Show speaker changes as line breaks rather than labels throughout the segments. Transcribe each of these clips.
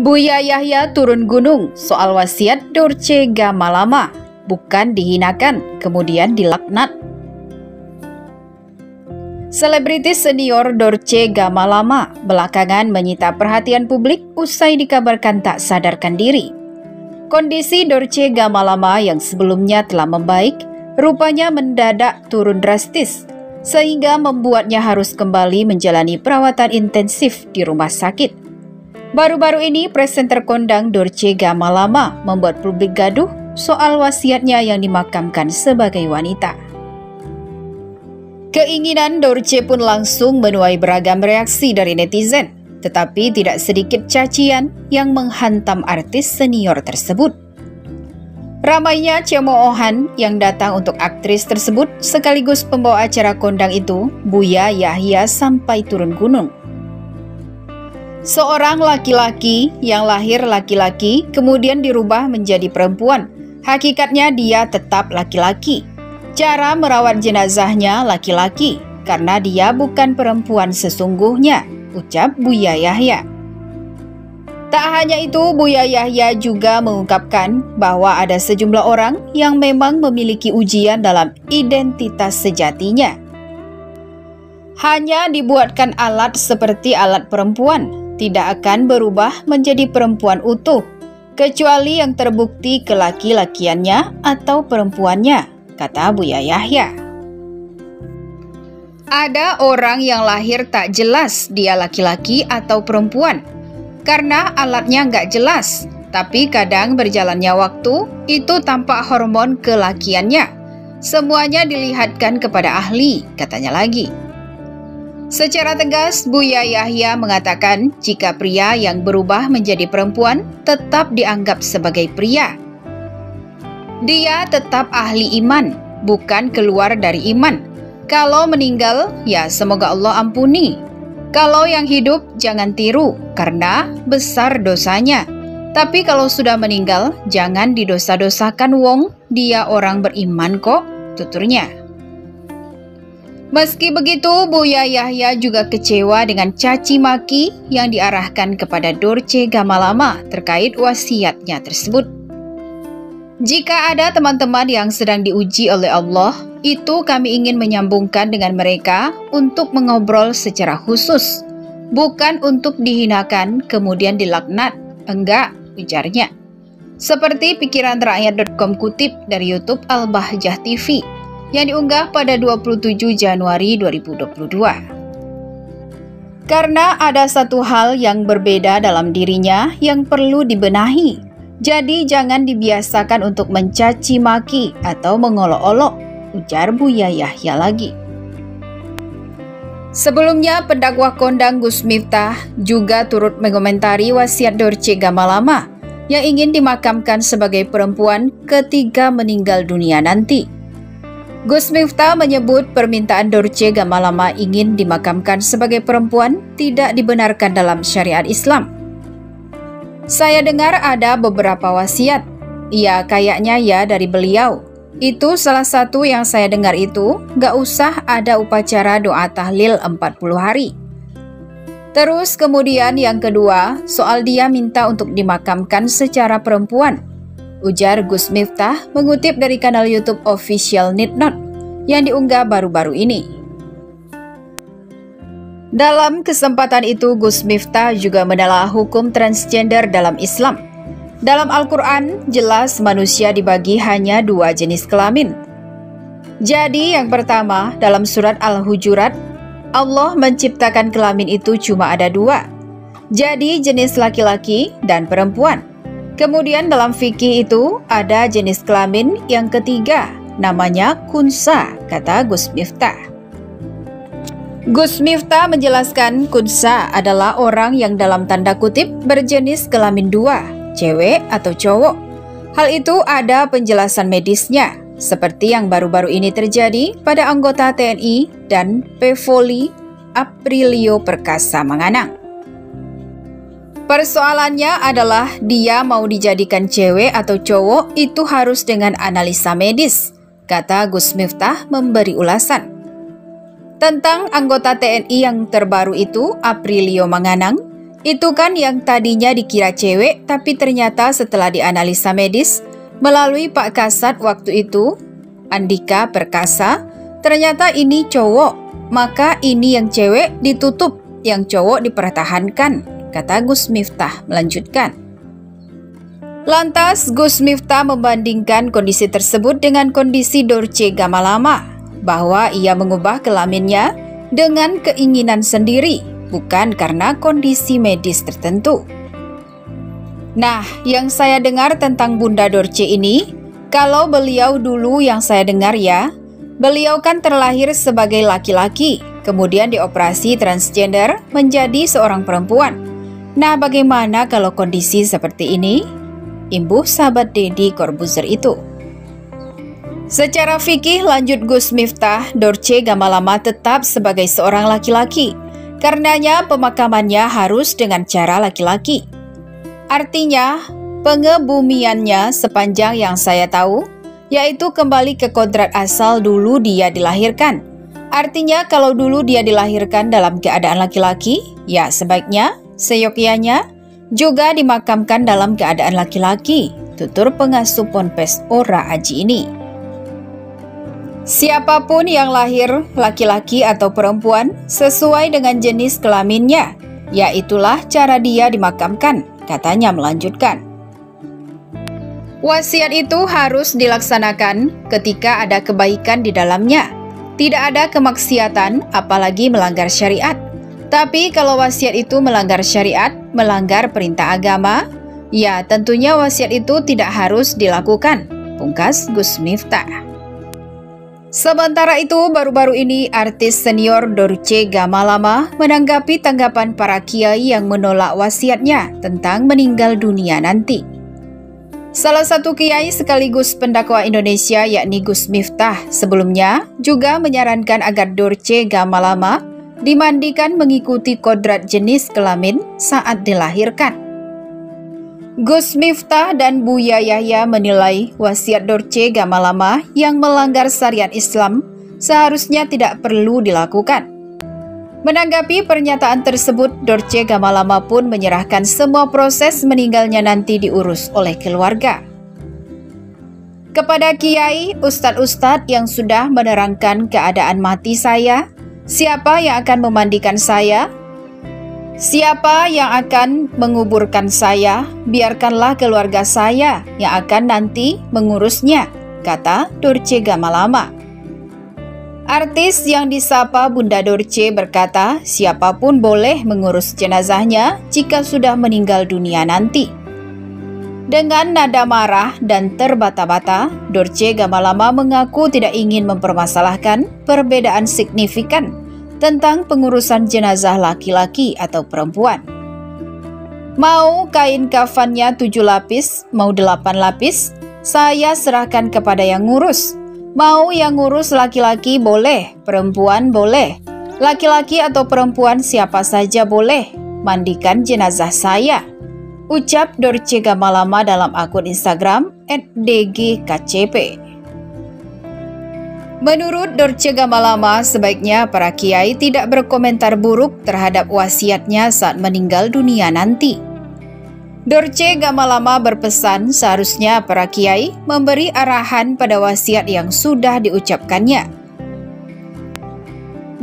Buya Yahya turun gunung soal wasiat Dorce Gamalama, bukan dihinakan, kemudian dilaknat. Selebritis senior Dorce Gamalama belakangan menyita perhatian publik usai dikabarkan tak sadarkan diri. Kondisi Dorce Gamalama yang sebelumnya telah membaik, rupanya mendadak turun drastis, sehingga membuatnya harus kembali menjalani perawatan intensif di rumah sakit. Baru-baru ini, presenter kondang Dorce Gamalama membuat publik gaduh soal wasiatnya yang dimakamkan sebagai wanita. Keinginan Dorce pun langsung menuai beragam reaksi dari netizen, tetapi tidak sedikit cacian yang menghantam artis senior tersebut. Ramainya cemoohan yang datang untuk aktris tersebut sekaligus pembawa acara kondang itu, Buya Yahya, sampai turun gunung. Seorang laki-laki yang lahir laki-laki kemudian dirubah menjadi perempuan. Hakikatnya dia tetap laki-laki. Cara merawat jenazahnya laki-laki karena dia bukan perempuan sesungguhnya, ucap Buya Yahya. Tak hanya itu, Buya Yahya juga mengungkapkan bahwa ada sejumlah orang yang memang memiliki ujian dalam identitas sejatinya. Hanya dibuatkan alat seperti alat perempuan, tidak akan berubah menjadi perempuan utuh, kecuali yang terbukti kelaki-lakiannya atau perempuannya, kata Buya Yahya. Ada orang yang lahir tak jelas dia laki-laki atau perempuan, karena alatnya nggak jelas, tapi kadang berjalannya waktu, itu tampak hormon kelakiannya. Semuanya dilihatkan kepada ahli, katanya lagi. Secara tegas, Buya Yahya mengatakan jika pria yang berubah menjadi perempuan tetap dianggap sebagai pria. Dia tetap ahli iman, bukan keluar dari iman. Kalau meninggal, ya semoga Allah ampuni. Kalau yang hidup, jangan tiru, karena besar dosanya. Tapi kalau sudah meninggal, jangan didosa-dosakan wong, dia orang beriman kok, tuturnya. Meski begitu, Buya Yahya juga kecewa dengan caci maki yang diarahkan kepada Dorce Gamalama terkait wasiatnya tersebut. Jika ada teman-teman yang sedang diuji oleh Allah, itu kami ingin menyambungkan dengan mereka untuk mengobrol secara khusus, bukan untuk dihinakan kemudian dilaknat, enggak, ujarnya. Seperti pikiranrakyat.com kutip dari YouTube Al-Bahjah TV, yang diunggah pada 27 Januari 2022. Karena ada satu hal yang berbeda dalam dirinya yang perlu dibenahi, jadi jangan dibiasakan untuk mencaci maki atau mengolok-olok, ujar Buya Yahya lagi. Sebelumnya, pendakwah kondang Gus Miftah juga turut mengomentari wasiat Dorce Gamalama yang ingin dimakamkan sebagai perempuan ketika meninggal dunia nanti. Gus Miftah menyebut permintaan Dorce Gamalama ingin dimakamkan sebagai perempuan tidak dibenarkan dalam syariat Islam. Saya dengar ada beberapa wasiat, ya kayaknya ya dari beliau. Itu salah satu yang saya dengar itu, gak usah ada upacara doa tahlil 40 hari. Terus kemudian yang kedua, soal dia minta untuk dimakamkan secara perempuan. Ujar Gus Miftah mengutip dari kanal YouTube Official Nitnot yang diunggah baru-baru ini. Dalam kesempatan itu, Gus Miftah juga menelaah hukum transgender dalam Islam. Dalam Al-Quran, jelas manusia dibagi hanya 2 jenis kelamin. Jadi yang pertama, dalam surat Al-Hujurat, Allah menciptakan kelamin itu cuma ada 2. Jadi jenis laki-laki dan perempuan. Kemudian dalam fikih itu ada jenis kelamin yang ketiga, namanya kunsa, kata Gus Miftah. Gus Miftah menjelaskan kunsa adalah orang yang dalam tanda kutip berjenis kelamin 2, cewek atau cowok. Hal itu ada penjelasan medisnya, seperti yang baru-baru ini terjadi pada anggota TNI dan Pevoli Aprilio Perkasa Manganang. Persoalannya adalah dia mau dijadikan cewek atau cowok itu harus dengan analisa medis, kata Gus Miftah memberi ulasan. Tentang anggota TNI yang terbaru itu, Aprilio Manganang, Itu kan yang tadinya dikira cewek, tapi ternyata setelah dianalisa medis melalui Pak Kasat waktu itu, Andika Perkasa, ternyata ini cowok, maka ini yang cewek ditutup, yang cowok dipertahankan, kata Gus Miftah melanjutkan. Lantas Gus Miftah membandingkan kondisi tersebut dengan kondisi Dorce Gamalama, bahwa ia mengubah kelaminnya dengan keinginan sendiri, bukan karena kondisi medis tertentu. Nah, yang saya dengar tentang Bunda Dorce ini, kalau beliau dulu yang saya dengar ya, beliau kan terlahir sebagai laki-laki, kemudian dioperasi transgender menjadi seorang perempuan. Nah, bagaimana kalau kondisi seperti ini? Imbuh sahabat Deddy Corbuzier itu. Secara fikih, lanjut Gus Miftah, Dorce Gamalama tetap sebagai seorang laki-laki. Karenanya pemakamannya harus dengan cara laki-laki. Artinya, pengebumiannya sepanjang yang saya tahu, yaitu kembali ke kodrat asal dulu dia dilahirkan. Artinya kalau dulu dia dilahirkan dalam keadaan laki-laki, ya sebaiknya, seyogyanya, juga dimakamkan dalam keadaan laki-laki, tutur pengasuh Ponpes Ora Aji ini. Siapapun yang lahir laki-laki atau perempuan sesuai dengan jenis kelaminnya, yaitulah cara dia dimakamkan, katanya melanjutkan. Wasiat itu harus dilaksanakan ketika ada kebaikan di dalamnya, tidak ada kemaksiatan apalagi melanggar syariat. Tapi kalau wasiat itu melanggar syariat, melanggar perintah agama, ya tentunya wasiat itu tidak harus dilakukan, pungkas Gus Miftah. Sementara itu, baru-baru ini artis senior Dorce Gamalama menanggapi tanggapan para kiai yang menolak wasiatnya tentang meninggal dunia nanti. Salah satu kiai sekaligus pendakwa Indonesia yakni Gus Miftah sebelumnya juga menyarankan agar Dorce Gamalama dimandikan mengikuti kodrat jenis kelamin saat dilahirkan. Gus Miftah dan Buya Yahya menilai wasiat Dorce Gamalama yang melanggar syariat Islam seharusnya tidak perlu dilakukan. Menanggapi pernyataan tersebut, Dorce Gamalama pun menyerahkan semua proses meninggalnya nanti diurus oleh keluarga. Kepada kiai, ustadz-ustadz yang sudah menerangkan keadaan mati saya, siapa yang akan memandikan saya? Siapa yang akan menguburkan saya? Biarkanlah keluarga saya yang akan nanti mengurusnya, kata Dorce Gamalama. Artis yang disapa Bunda Dorce berkata, siapapun boleh mengurus jenazahnya jika sudah meninggal dunia nanti. Dengan nada marah dan terbata-bata, Dorce Gamalama mengaku tidak ingin mempermasalahkan perbedaan signifikan tentang pengurusan jenazah laki-laki atau perempuan. Mau kain kafannya 7 lapis, mau 8 lapis, saya serahkan kepada yang ngurus. Mau yang ngurus laki-laki boleh, perempuan boleh. Laki-laki atau perempuan siapa saja boleh mandikan jenazah saya, ucap Dorce Gamalama dalam akun Instagram @dgkcp. Menurut Dorce Gamalama, sebaiknya para kiai tidak berkomentar buruk terhadap wasiatnya saat meninggal dunia nanti. Dorce Gamalama berpesan seharusnya para kiai memberi arahan pada wasiat yang sudah diucapkannya.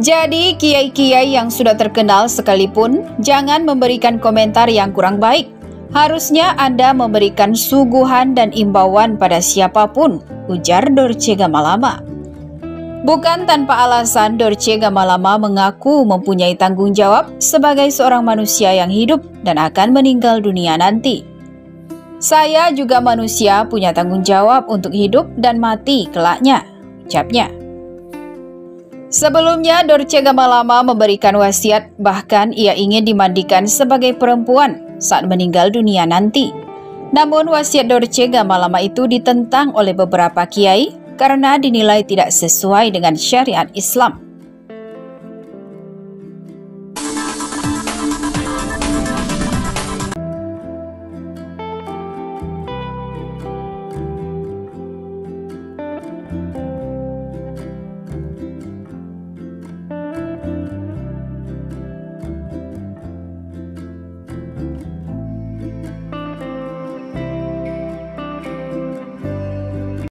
Jadi kiai-kiai yang sudah terkenal sekalipun jangan memberikan komentar yang kurang baik. Harusnya Anda memberikan suguhan dan imbauan pada siapapun, ujar Dorce Gamalama. Bukan tanpa alasan, Dorce Gamalama mengaku mempunyai tanggung jawab sebagai seorang manusia yang hidup dan akan meninggal dunia nanti. Saya juga manusia punya tanggung jawab untuk hidup dan mati kelaknya, ucapnya. Sebelumnya, Dorce Gamalama memberikan wasiat bahkan ia ingin dimandikan sebagai perempuan saat meninggal dunia nanti. Namun wasiat Dorce Gamalama itu ditentang oleh beberapa kiai karena dinilai tidak sesuai dengan syariat Islam.